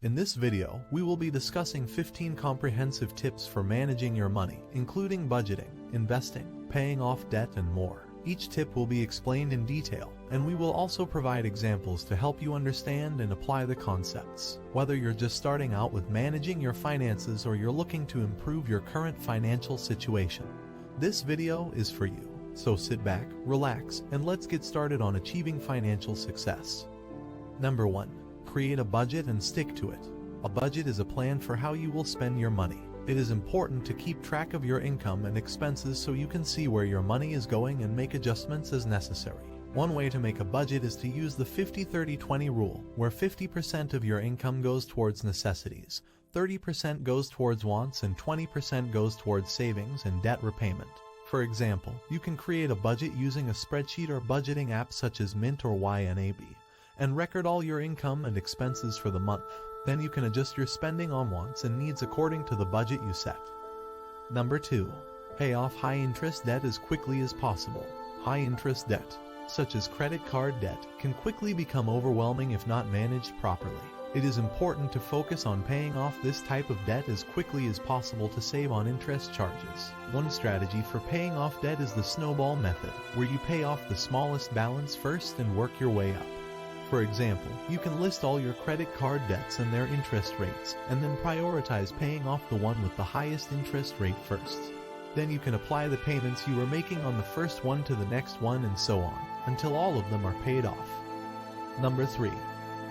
In this video, we will be discussing 15 comprehensive tips for managing your money, including budgeting, investing, paying off debt, and more. Each tip will be explained in detail, and we will also provide examples to help you understand and apply the concepts. Whether you're just starting out with managing your finances or you're looking to improve your current financial situation, this video is for you. So sit back, relax, and let's get started on achieving financial success. Number 1. Create a budget and stick to it. A budget is a plan for how you will spend your money. It is important to keep track of your income and expenses so you can see where your money is going and make adjustments as necessary. One way to make a budget is to use the 50-30-20 rule, where 50% of your income goes towards necessities, 30% goes towards wants, and 20% goes towards savings and debt repayment. For example, you can create a budget using a spreadsheet or budgeting app such as Mint or YNAB, and record all your income and expenses for the month. Then you can adjust your spending on wants and needs according to the budget you set. Number 2. Pay off high-interest debt as quickly as possible. High-interest debt, such as credit card debt, can quickly become overwhelming if not managed properly. It is important to focus on paying off this type of debt as quickly as possible to save on interest charges. One strategy for paying off debt is the snowball method, where you pay off the smallest balance first and work your way up. For example, you can list all your credit card debts and their interest rates, and then prioritize paying off the one with the highest interest rate first. Then you can apply the payments you were making on the first one to the next one, and so on, until all of them are paid off. Number 3.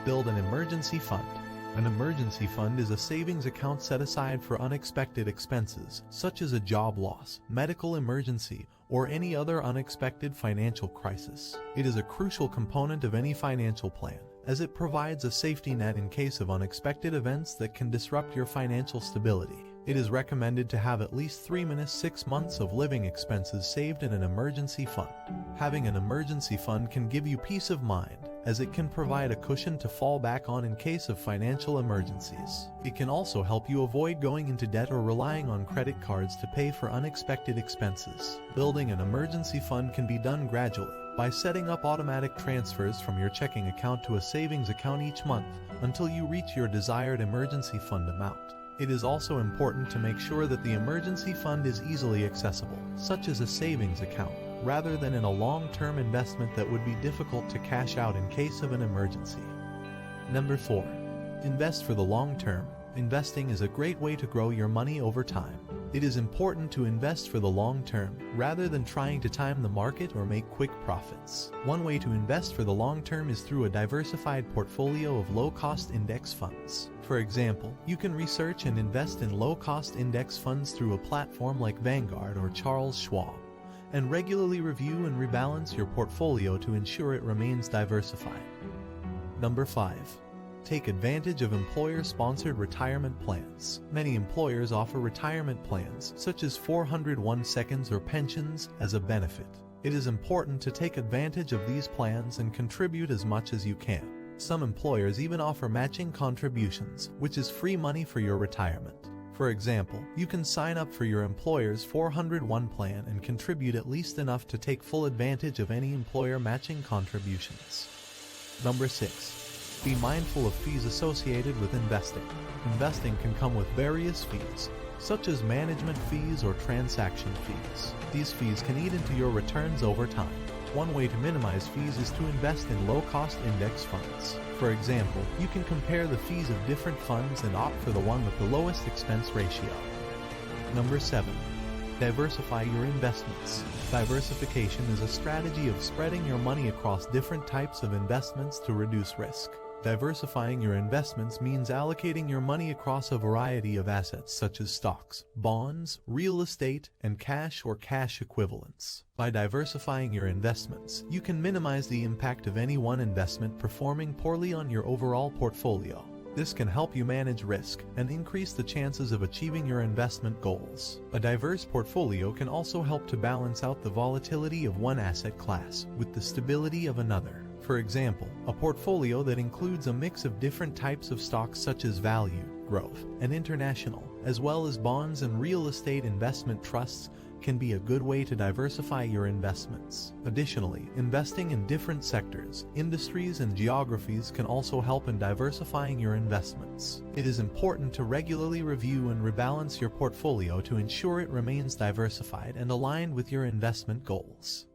Build an emergency fund. An emergency fund is a savings account set aside for unexpected expenses, such as a job loss, medical emergency, or any other unexpected financial crisis. It is a crucial component of any financial plan, as it provides a safety net in case of unexpected events that can disrupt your financial stability. It is recommended to have at least 6 months of living expenses saved in an emergency fund. Having an emergency fund can give you peace of mind, as it can provide a cushion to fall back on in case of financial emergencies. It can also help you avoid going into debt or relying on credit cards to pay for unexpected expenses. Building an emergency fund can be done gradually, by setting up automatic transfers from your checking account to a savings account each month until you reach your desired emergency fund amount. It is also important to make sure that the emergency fund is easily accessible, such as a savings account, rather than in a long-term investment that would be difficult to cash out in case of an emergency. Number 4. Invest for the long term. Investing is a great way to grow your money over time. It is important to invest for the long term, rather than trying to time the market or make quick profits. One way to invest for the long term is through a diversified portfolio of low-cost index funds. For example, you can research and invest in low-cost index funds through a platform like Vanguard or Charles Schwab, and regularly review and rebalance your portfolio to ensure it remains diversified. Number 5. Take advantage of employer-sponsored retirement plans. Many employers offer retirement plans, such as 401 seconds or pensions, as a benefit. It is important to take advantage of these plans and contribute as much as you can. Some employers even offer matching contributions, which is free money for your retirement. For example, you can sign up for your employer's 401 plan and contribute at least enough to take full advantage of any employer matching contributions. Number 6. Be mindful of fees associated with investing. Investing can come with various fees, such as management fees or transaction fees. These fees can eat into your returns over time. One way to minimize fees is to invest in low-cost index funds. For example, you can compare the fees of different funds and opt for the one with the lowest expense ratio. Number 7. Diversify your investments. Diversification is a strategy of spreading your money across different types of investments to reduce risk. Diversifying your investments means allocating your money across a variety of assets such as stocks, bonds, real estate, and cash or cash equivalents. By diversifying your investments, you can minimize the impact of any one investment performing poorly on your overall portfolio. This can help you manage risk and increase the chances of achieving your investment goals. A diverse portfolio can also help to balance out the volatility of one asset class with the stability of another. For example, a portfolio that includes a mix of different types of stocks such as value, growth, and international, as well as bonds and real estate investment trusts, can be a good way to diversify your investments. Additionally, investing in different sectors, industries, and geographies can also help in diversifying your investments. It is important to regularly review and rebalance your portfolio to ensure it remains diversified and aligned with your investment goals.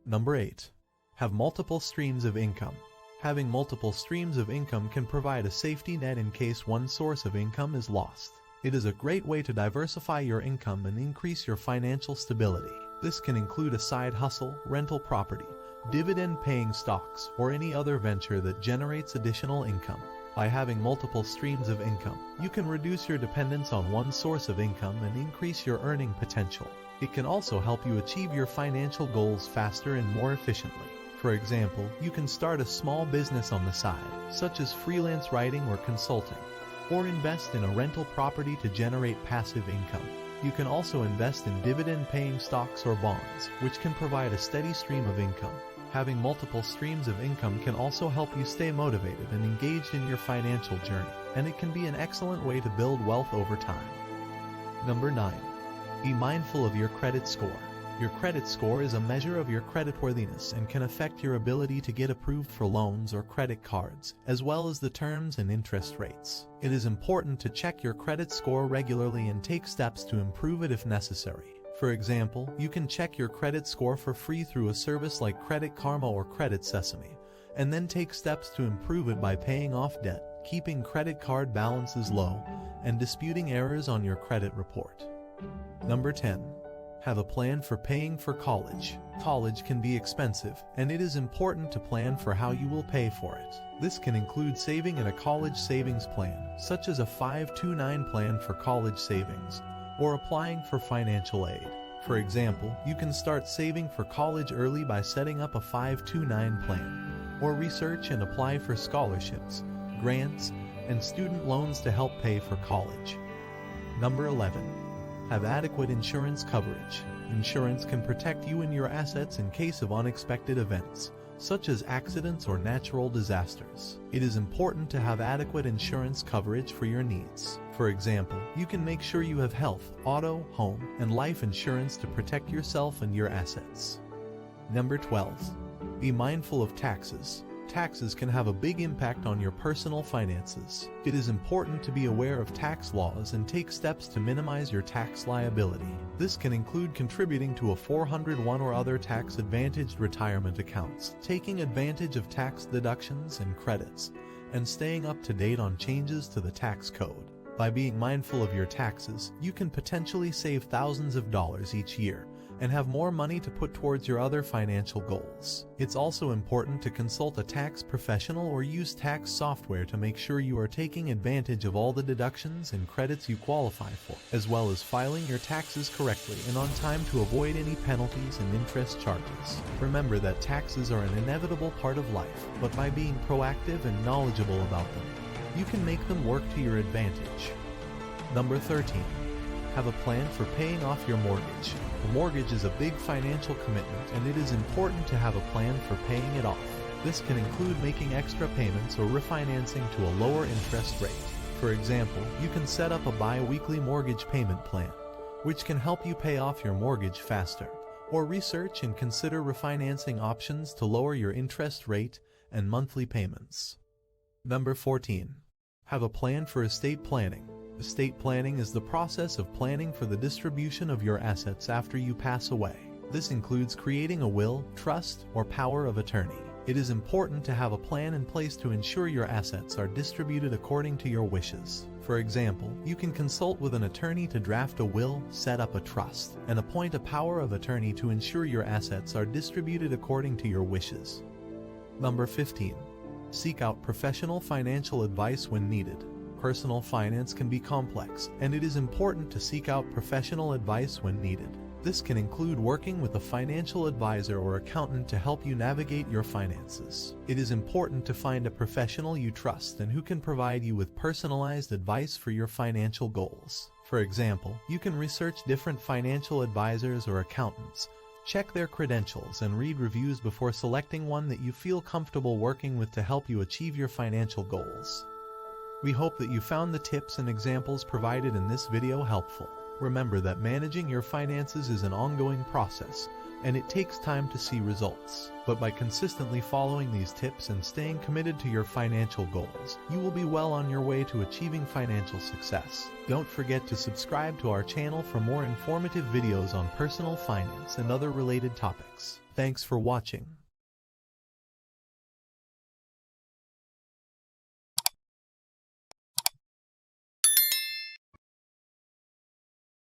Number 8. Have multiple streams of income. Having multiple streams of income can provide a safety net in case one source of income is lost. It is a great way to diversify your income and increase your financial stability. This can include a side hustle, rental property, dividend-paying stocks, or any other venture that generates additional income. By having multiple streams of income, you can reduce your dependence on one source of income and increase your earning potential. It can also help you achieve your financial goals faster and more efficiently. For example, you can start a small business on the side, such as freelance writing or consulting, or invest in a rental property to generate passive income. You can also invest in dividend-paying stocks or bonds, which can provide a steady stream of income. Having multiple streams of income can also help you stay motivated and engaged in your financial journey, and it can be an excellent way to build wealth over time. Number 9. Be mindful of your credit score. Your credit score is a measure of your creditworthiness and can affect your ability to get approved for loans or credit cards, as well as the terms and interest rates. It is important to check your credit score regularly and take steps to improve it if necessary. For example, you can check your credit score for free through a service like Credit Karma or Credit Sesame, and then take steps to improve it by paying off debt, keeping credit card balances low, and disputing errors on your credit report. Number 10. Have a plan for paying for college. College can be expensive, and it is important to plan for how you will pay for it. This can include saving in a college savings plan, such as a 529 plan for college savings, or applying for financial aid. For example, you can start saving for college early by setting up a 529 plan, or research and apply for scholarships, grants, and student loans to help pay for college. Number 11. Have adequate insurance coverage. Insurance can protect you and your assets in case of unexpected events, such as accidents or natural disasters. It is important to have adequate insurance coverage for your needs. For example, you can make sure you have health, auto, home, and life insurance to protect yourself and your assets. Number 12. Be mindful of taxes. Taxes can have a big impact on your personal finances. It is important to be aware of tax laws and take steps to minimize your tax liability. This can include contributing to a 401 or other tax-advantaged retirement accounts, taking advantage of tax deductions and credits, and staying up to date on changes to the tax code. By being mindful of your taxes, you can potentially save thousands of dollars each year and have more money to put towards your other financial goals. It's also important to consult a tax professional or use tax software to make sure you are taking advantage of all the deductions and credits you qualify for, as well as filing your taxes correctly and on time to avoid any penalties and interest charges. Remember that taxes are an inevitable part of life, but by being proactive and knowledgeable about them, you can make them work to your advantage. Number 13. Have a plan for paying off your mortgage. A mortgage is a big financial commitment, and it is important to have a plan for paying it off. This can include making extra payments or refinancing to a lower interest rate. For example, you can set up a bi-weekly mortgage payment plan, which can help you pay off your mortgage faster, or research and consider refinancing options to lower your interest rate and monthly payments. Number 14. Have a plan for estate planning. Estate planning is the process of planning for the distribution of your assets after you pass away. This includes creating a will, trust, or power of attorney. It is important to have a plan in place to ensure your assets are distributed according to your wishes. For example, you can consult with an attorney to draft a will, set up a trust, and appoint a power of attorney to ensure your assets are distributed according to your wishes. Number 15. Seek out professional financial advice when needed. Personal finance can be complex, and it is important to seek out professional advice when needed. This can include working with a financial advisor or accountant to help you navigate your finances. It is important to find a professional you trust and who can provide you with personalized advice for your financial goals. For example, you can research different financial advisors or accountants, check their credentials, and read reviews before selecting one that you feel comfortable working with to help you achieve your financial goals. We hope that you found the tips and examples provided in this video helpful. Remember that managing your finances is an ongoing process, and it takes time to see results. But by consistently following these tips and staying committed to your financial goals, you will be well on your way to achieving financial success. Don't forget to subscribe to our channel for more informative videos on personal finance and other related topics. Thanks for watching.